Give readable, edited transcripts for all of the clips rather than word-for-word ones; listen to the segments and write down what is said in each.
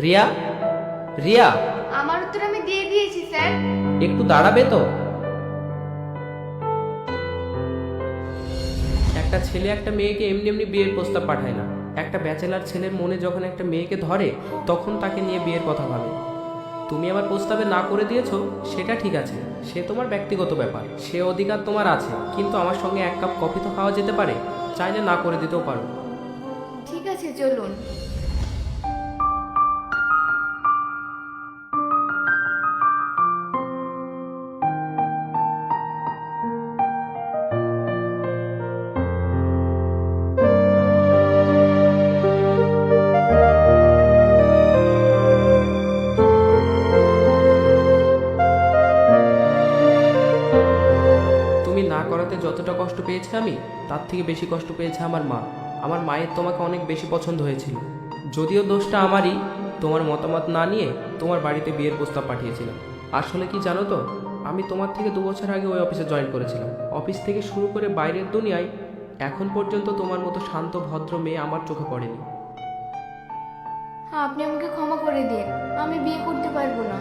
রিয়া, রিয়া, আমার উত্তর আমি দিয়ে দিয়েছি স্যার। একটু দাঁড়াবে তো? একটা ছেলে একটা মেয়েকে এমনি এমনি বিয়ের প্রস্তাব পাঠায় না। একটা ব্যাচেলার ছেলের মনে যখন একটা মেয়েকে ধরে তখন তাকে নিয়ে বিয়ের কথা ভাবে। তুমি আমার প্রস্তাবে না করে দিয়েছো, সেটা ঠিক আছে, সে তোমার ব্যক্তিগত ব্যাপার, সে অধিকার তোমার আছে, কিন্তু আমার সঙ্গে এক কাপ কফি তো খাওয়া যেতে পারে, চাইলে না করে দিতেও পারো। ঠিক আছে, চলুন। তুমি না করাতে যতটা কষ্ট পেয়েছি আমি, তার থেকে বেশি কষ্ট পেয়েছে আমার মা। আমার মায়ের তোমাকে অনেক বেশি পছন্দ হয়েছিল, যদিও দোষটা আমারই। তোমার মতামত না নিয়ে তোমার বাড়িতে বিয়ের প্রস্তাব পাঠিয়েছিলাম। আসলে কি জানো তো, আমি তোমার থেকে 2 বছর আগে ওই অফিসে জয়েন করেছিলাম। অফিস থেকে শুরু করে বাইরের দুনিয়ায় এখন পর্যন্ত তোমার মতো শান্ত ভদ্র মেয়ে আমার চোখে পড়েনি। আপনি আমাকে ক্ষমা করে দিন, আমি বিয়ে করতে পারবো না।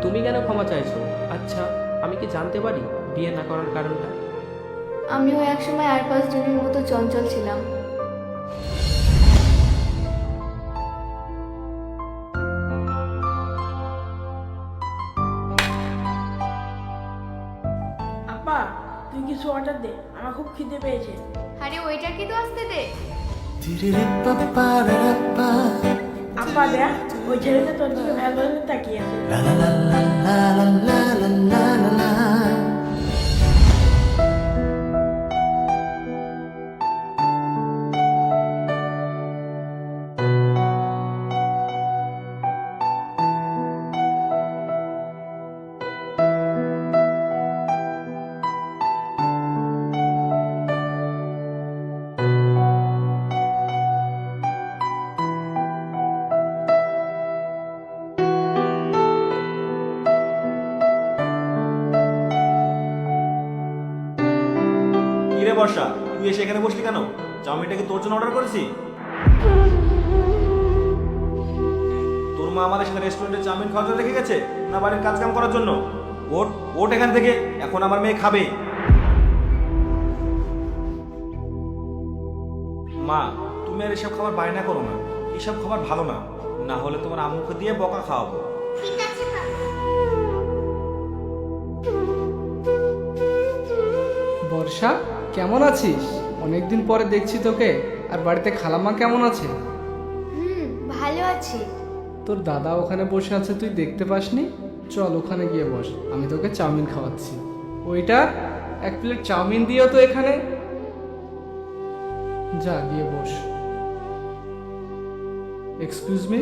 তুমি কেন ক্ষমা চাইছো? আচ্ছা, আমি কি জানতে পারি বিয়ে না করার কারণটা? আমিও একসময় আর 5 জনের মতো চঞ্চল ছিলাম। আপা, তুই কিছু অর্ডার দে, আমার খুব খিদে পেয়েছে। আরে ওইটাকে তো আসতে দে। আপা দেখ, ওই ছেলেটা তোর দিকে ভালো তাকিয়ে আছে। কিরে বর্ষা, তুই এসে এখানে বসলি কেন? চাউমিনটা কি তোর জন্য অর্ডার করেছি? তোর মা আমাদের সাথে রেস্টুরেন্টে চাউমিন খাওয়াতে রেখে গেছে, না বাড়ির কাজ কাম করার জন্য? ওঠ ওঠ এখান থেকে, এখন আমার মেয়ে খাবে। মা, তুমি আর এসব খাবার বায়না করো না, এসব খাবার ভালো না, না হলে তোমার আম্মুকে দিয়ে বকা খাওয়াবো। ঠিক আছে। বর্ষা, কেমন আছিস? অনেকদিন পরে দেখছি তোকে। আর বাড়িতে খালাম্মা কেমন আছে? ভালো আছি। তোর দাদা ওখানে বসে আছে, তুই দেখতে পাসনি? চল ওখানে গিয়ে বস, আমি তোকে চাউমিন খাওয়াচ্ছি। ওইটা 1 প্লেট চাউমিন দিও তো এখানে। যা গিয়ে বস। এক্সকিউজ মি,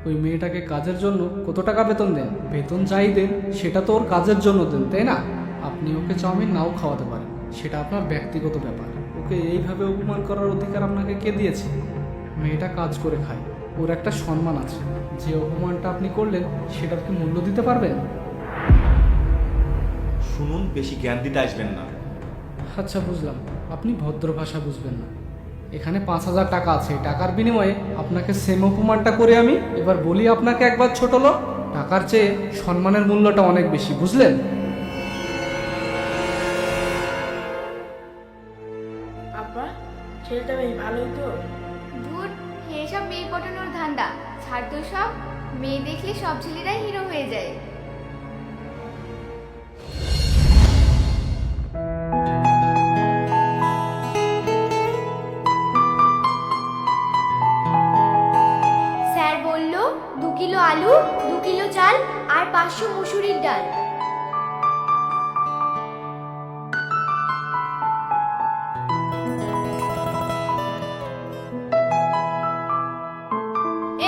ওই মেয়েটাকে কাজের জন্য কত টাকা বেতন দেন? বেতন যাই দেন সেটা তো ওর কাজের জন্য দেন, তাই না? আপনি ওকে চাউমিন নাও খাওয়াতে পারেন, সেটা আপনার ব্যক্তিগত ব্যাপার। ওকে এইভাবে অপমান করার অধিকার আপনাকে কে দিয়েছে? মেয়েটা কাজ করে খায়, ওর একটা সম্মান আছে। যে অপমানটা আপনি করলেন সেটার কি মূল্য দিতে পারবেন? শুনুন, বেশি জ্ঞান দিতে আসবেন না। আচ্ছা বুঝলাম, আপনি ভদ্র ভাষা বুঝবেন না। এখানে 5,000 টাকা আছে, এই টাকার বিনিময়ে আপনাকে সেম অপমানটা করে আমি এবার বলি আপনাকে একবার ছোট লোক। টাকার চেয়ে সম্মানের মূল্যটা অনেক বেশি, বুঝলেন? আপা, ছেলেটা বেশ ভালোই তো। ধুর, এসব মেয়ে পটানোর ধান্দা ছাড় তো সব। মেয়ে দেখলে সব ছেলেরাই হিরো হয়ে যায়। স্যার বলল 2 কিলো আলু, 2 কিলো চাল আর 500 মুসুরির ডাল।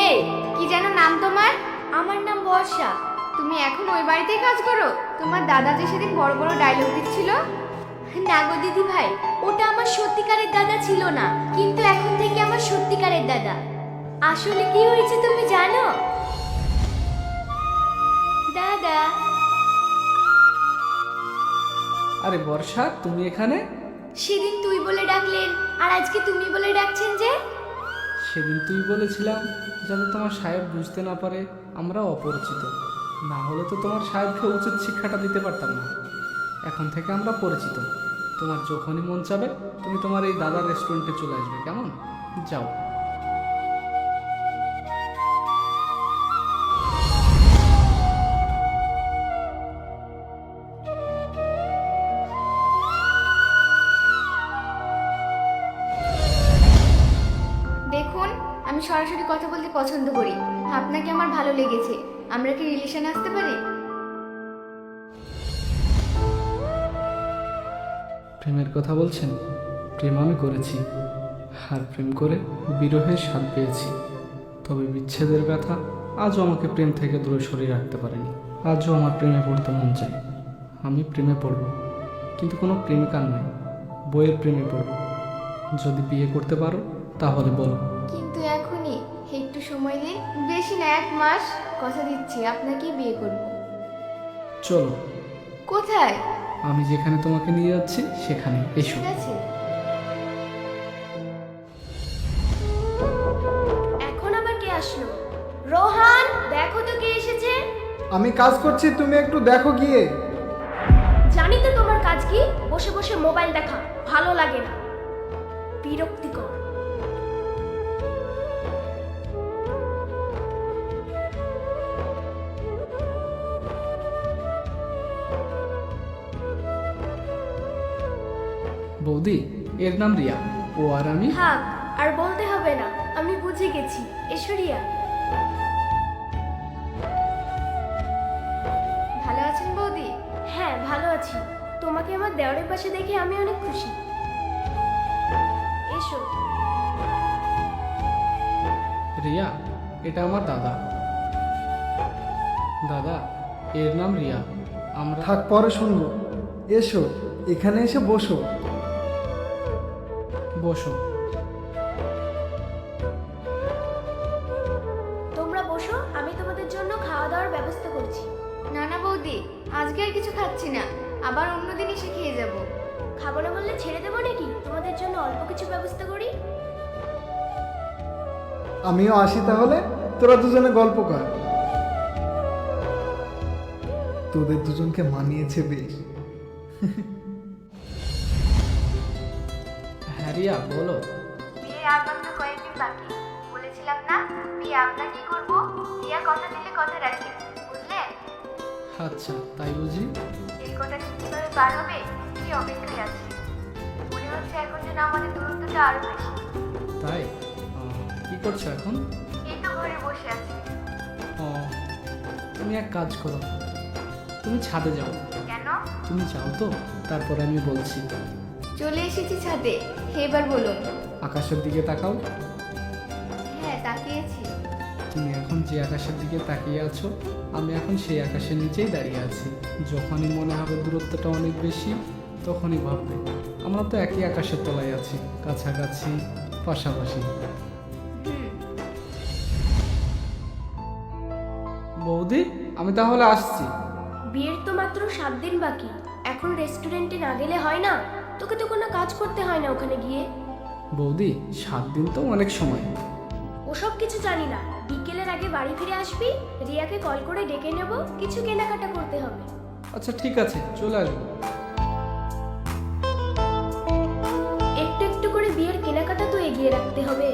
এই, কি যেন নাম তোমার? আমার নাম বর্ষা। তুমি এখন ওই বাড়িতেই কাজ করো? তোমার দাদা যে সেদিন বড় বড় ডায়লগ দিচ্ছিল। না গো দিদি ভাই, ওটা আমার সত্যিকারের দাদা ছিল না, কিন্তু এখন থেকে আমার সত্যিকারের দাদা। আসলে কি হয়েছে তুমি জানো? দাদা। আরে বর্ষা, তুমি এখানে? সেদিন তুই বলে ডাকলেন আর আজকে তুমি বলে ডাকছেন যে? সেদিন তুই বলেছিলাম যাতে তোমার সাহেব বুঝতে না পারে আমরা অপরিচিত, না হলে তো তোমার সাহেবকে উচিত শিক্ষাটা দিতে পারতাম না। এখন থেকে আমরা পরিচিত। তোমার যখনই মন চাবে তুমি তোমার এই দাদার রেস্টুরেন্টে চলে আসবে, কেমন? যাও। দেখুন, আমি সরাসরি কথা বলতে পছন্দ করি। আপনাকে আমার ভালো লেগেছে, আমরা কি রিলেশন আসতে পারি? প্রেমের কথা বলছেন? প্রেম আমি করেছি, আর প্রেম করে বিরহের স্বাদ পেয়েছি। তবে বিচ্ছেদের ব্যথা আজও আমাকে প্রেম থেকে দূরে সরিয়ে রাখতে পারেনি। আজও আমার প্রেমে পড়তে মন চাই। আমি প্রেমে পড়ব, কিন্তু কোনো প্রেমিকার নয়, বইয়ের প্রেমে পড়ব। যদি বিয়ে করতে পারো তাহলে বলো। কিন্তু এখনই একটু সময় দিন, বেশি না 1 মাস। কথা দিচ্ছি আপনাকে বিয়ে করব। চলো, কোথায়? আমি যেখানে তোমাকে নিয়ে যাচ্ছি সেখানে এসো। ঠিক আছে। এখন আবার কে আসলো? রোহান, দেখো তো কে এসেছে। আমি কাজ করছি, তুমি একটু দেখো গিয়ে। জানি তো তোমার কাজ কি, বসে বসে মোবাইল দেখা ভালো লাগে না, বিরক্তিকর। বৌদি, এর নাম রিয়া, ও আর আমি। থাক, আর বলতে হবে না, আমি বুঝে গেছি। এশ্বরিয়া, ভালো আছেন বৌদি? হ্যাঁ ভালো আছি। তোমাকে আমার দেওয়ারের পাশে দেখে আমি অনেক খুশি। এসো। রিয়া, এটা আমার দাদা। দাদা, এর নাম রিয়া। আমরা থাক, পরে শুনবো। এসো, এখানে এসে বসো। বসো। তোমরা বসো, আমি তোমাদের জন্য খাওয়া দাওয়ার ব্যবস্থা করছি। না না বৌদি, আজকে আর কিছু খাচ্ছি না, আবার অন্যদিন এসে খেয়ে যাব। খাবো না বললে ছেড়ে দেবো নাকি? তোমাদের জন্য অল্প কিছু ব্যবস্থা করি। আমিও আসি তাহলে, তোরা দুজনে গল্প কর। তোদের দুজনকে মানিয়েছে বেশ। হ্যাঁ রিয়া, বলো। বিয়ে আর মাত্র কয়েকদিন বাকি। বলেছিলাম না বিয়ে আপনাকেই করব। রিয়া কথা দিলে কথা রাখে, বুঝলেন? আচ্ছা, তাই বুঝি? এই কটা দিন কিভাবে পার হবে কি অপেক্ষায় আছে। মনে হচ্ছে এখন যেন আমাদের দূরত্বটা আরো বেশি। তাই? কি করছো এখন? এই তো ঘরে বসে আছি। ও, তুমি এক কাজ করো, তুমি ছাদে যাও। কেন? তুমি যাও তো, তারপর আমি বলছি। চলে এসেছি ছাদে, এবার বলুন। আকাশের দিকে তাকাও। হ্যাঁ, তাকিয়েছি। তুমি এখন যে আকাশের দিকে তাকিয়ে আছো, আমি এখন সেই আকাশের নিচেই দাঁড়িয়ে আছি। যখনই মনে হবে দূরত্বটা অনেক বেশি, তখনই ভাববে আমরা তো একই আকাশের তলায় আছি, কাছাকাছি, পাশাপাশি। বৌদি, আমি তাহলে আসছি। বিয়ের তো মাত্র 7 দিন বাকি। এখন রেস্টুরেন্টে না গেলে হয় না? তোকে তো কোনো কাজ করতে হয় না ওখানে গিয়ে। বৌদি, 7 দিন তো অনেক সময়। ওসব কিছু জানি না। বিকেলের আগে বাড়ি ফিরে আসবি, রিয়াকে কল করে ডেকে নেব, কিছু কেনাকাটা করতে হবে। আচ্ছা ঠিক আছে, চলে আসবো। একটু একটু করে বিয়ের কেনাকাটা তো এগিয়ে রাখতে হবে।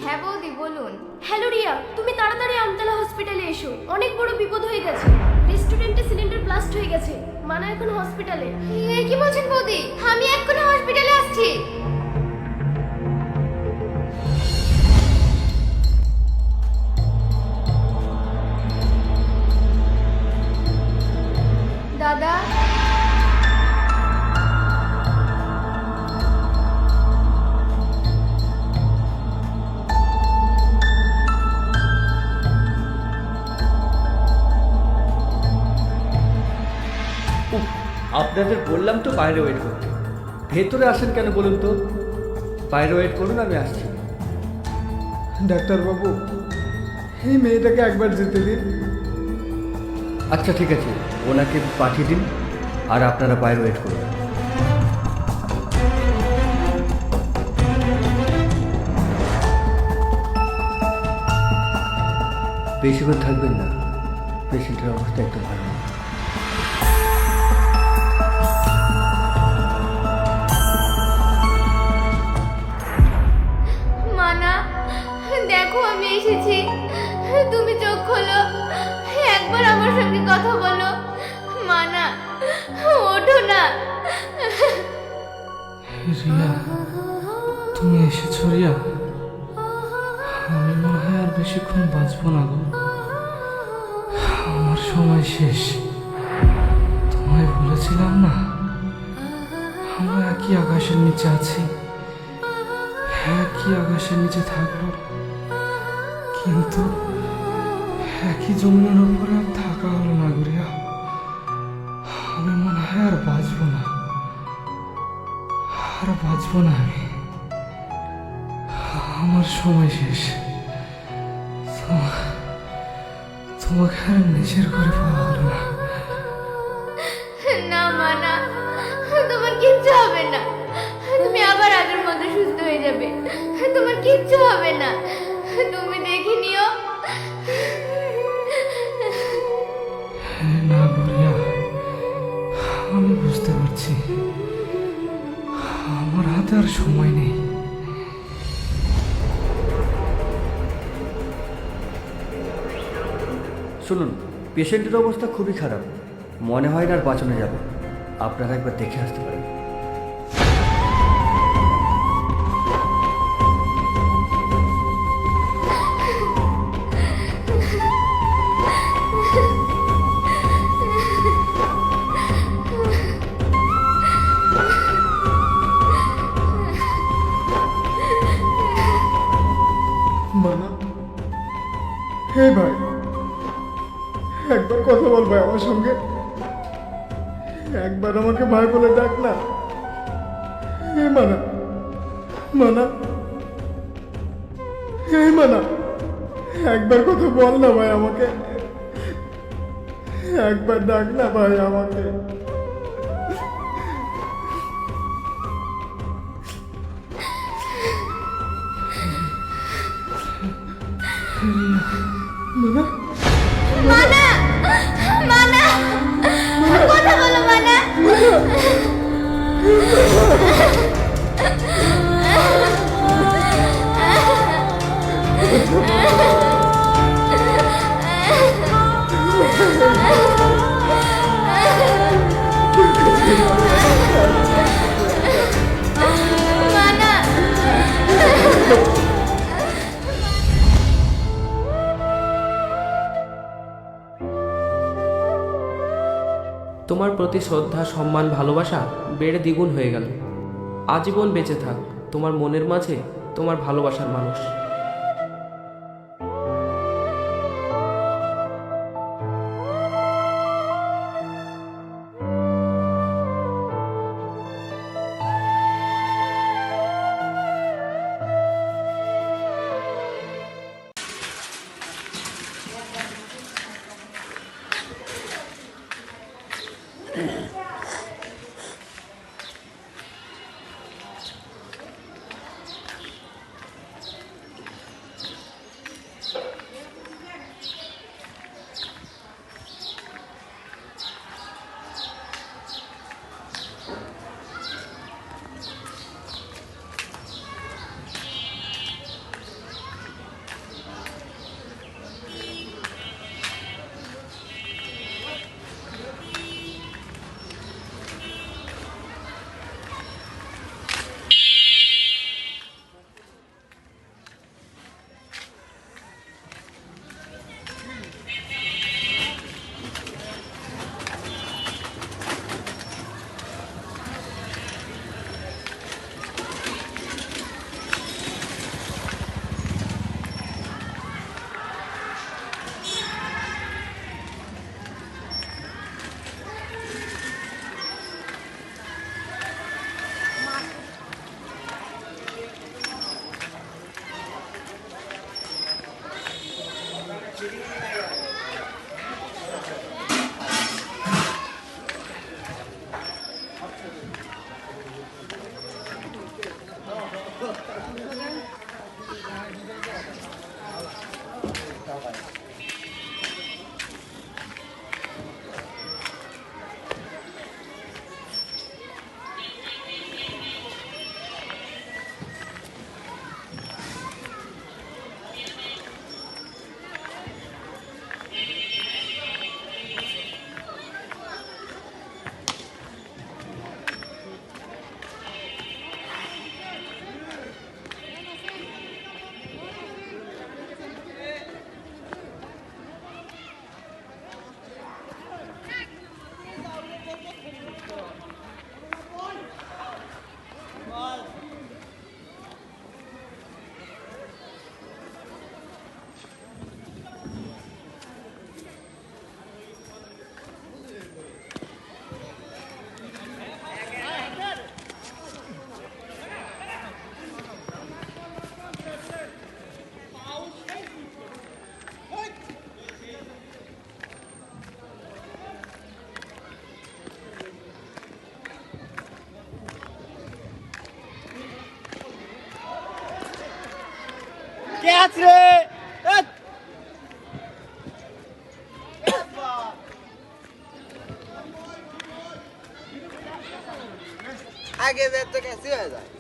হ্যাঁ বৌদি, বলুন। হ্যালো রিয়া, তুমি তাড়াতাড়ি আমতলা হসপিটালে এসো, অনেক বড় বিপদ হয়ে গেছে। রেস্টুরেন্টে সিলিন্ডার ব্লাস্ট হয়ে গেছে, মানা এখন হসপিটালে। এ কি বলছেন বৌদি? আমি এক্ষুনি হসপিটালে আসছি। দাদা, আপনাদের বললাম তো বাইরে ওয়েট করতে। ভেতরে আসেন কেন বলুন তো? বাইরে ওয়েট করুন, আমি আসছি। ডাক্তারবাবু, এই মেয়েটাকে একবার যেতে দিন। আচ্ছা ঠিক আছে, ওনাকে পাঠিয়ে দিন আর আপনারা বাইরে ওয়েট করুন। বেশিক্ষণ থাকবেন না, পেশেন্টের অবস্থা একটু ভালো না। মানা, দেখো আমি এসেছি, তুমি চোখ খোলো, একবার আমার সঙ্গে কথা বলো। মানা, ওঠো না। রিয়া, তুমি এসেছো রিয়া? আমি মনে হয় আর বেশিক্ষণ বাঁচবো না গো, আমার সময় শেষ। তোমায় বলেছিলাম না আমরা একই আকাশের নিচে আছি, একই আকাশের নিচে থাকবো, কিন্তু একই জমিনের উপরে আর থাকা হলো না গো রিয়া। আমি মনে হয় আর বাঁচবো না, আর বাঁচবো না আমি, আমার সময় শেষ। তোমাকে আর নিজের করে পাওয়া হলো না। না মানা, তোমার কিচ্ছু হবে না, তুমি আবার আগের মতো সুস্থ হয়ে যাবে, তোমার কিচ্ছু হবে না, তুমি দেখে নিও। না গরিয়া, আমি বুঝতে পারছি আমার হাতে আর সময় নেই। শুনুন, পেশেন্টের অবস্থা খুবই খারাপ, মনে হয় না আর বাঁচানো যাবে। আপনারা একবার দেখে আসতে পারেন। মানা, হে ভাই, একবার কথা বল ভাই আমার সঙ্গে, একবার আমাকে ভাই বলে ডাক না। হে মানা, মানা, হে মানা, একবার কথা বল না ভাই আমাকে, একবার ডাক না ভাই আমাকে। মানা, মানা, মানা, কথা বলো মানা। মানা, তোমার প্রতি শ্রদ্ধা, সম্মান, ভালোবাসা বেড়ে দ্বিগুণ হয়ে গেল। আজীবন বেঁচে থাক তোমার মনের মাঝে তোমার ভালোবাসার মানুষ। आगे दे तो कैसे हो जाए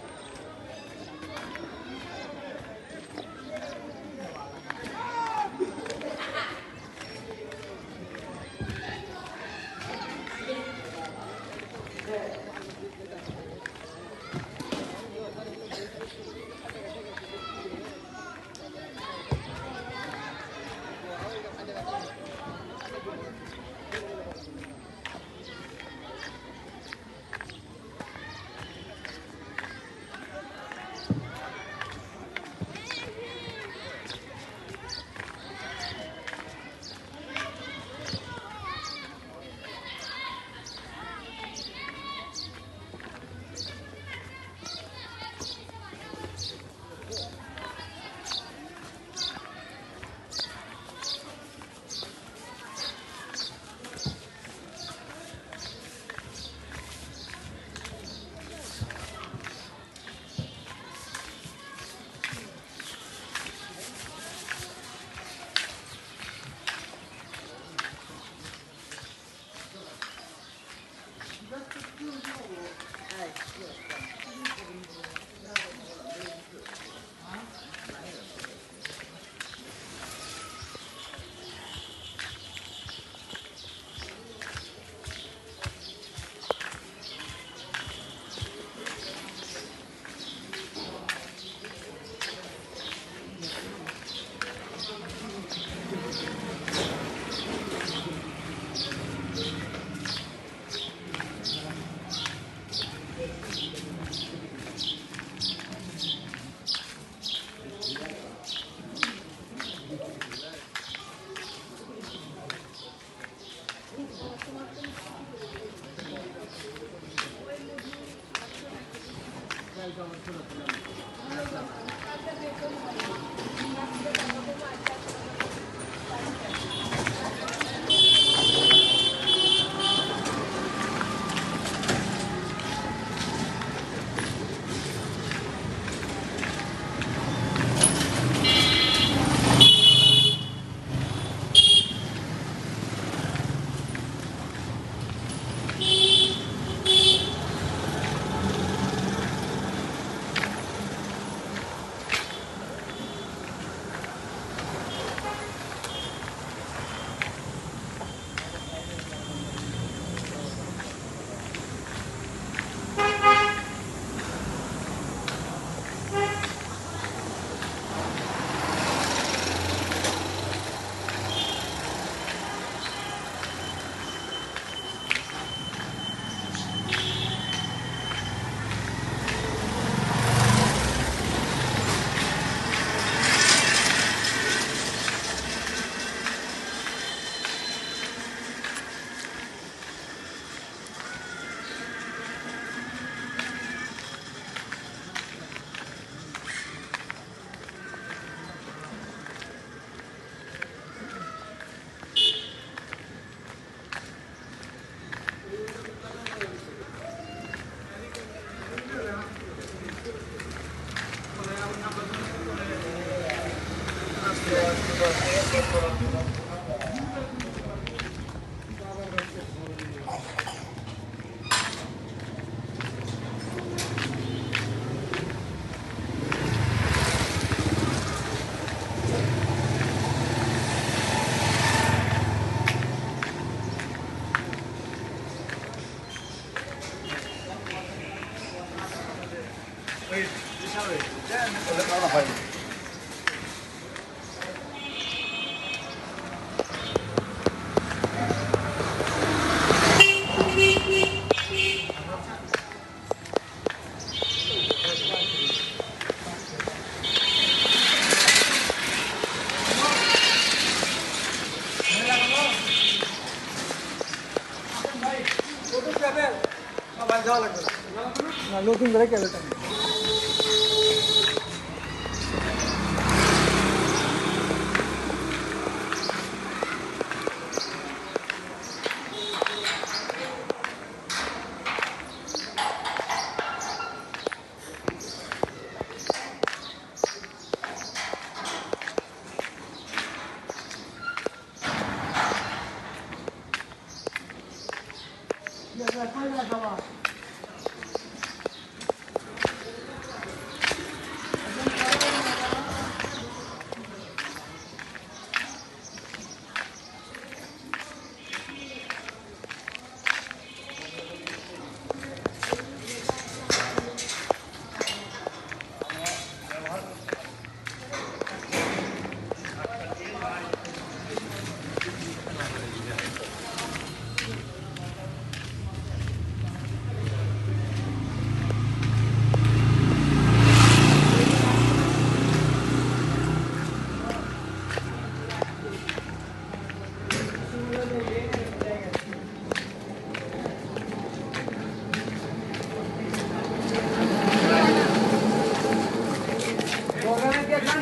নতুন করে কেবলটা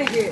নাকি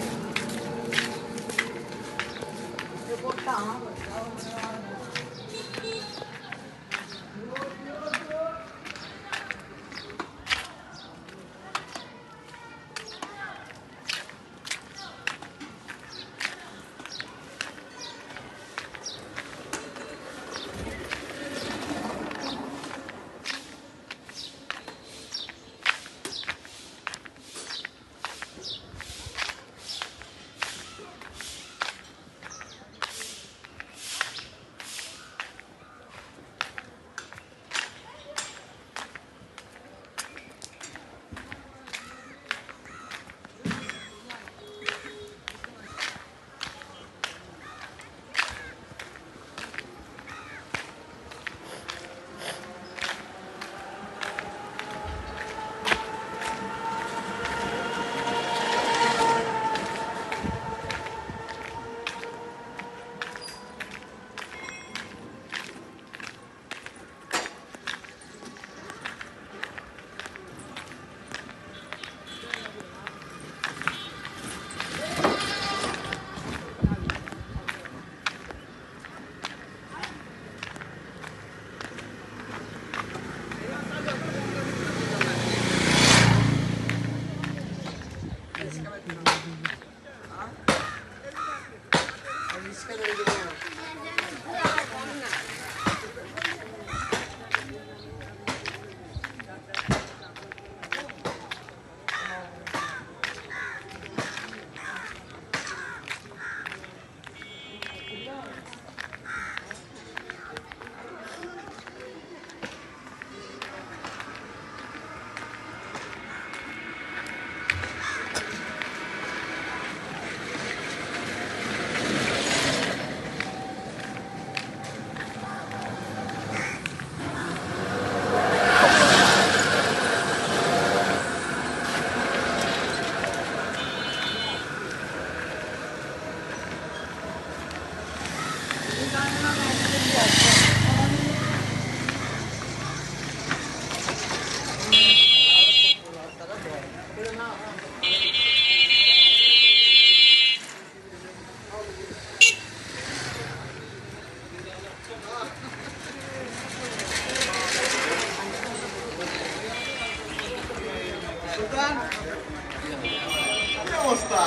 অবস্থা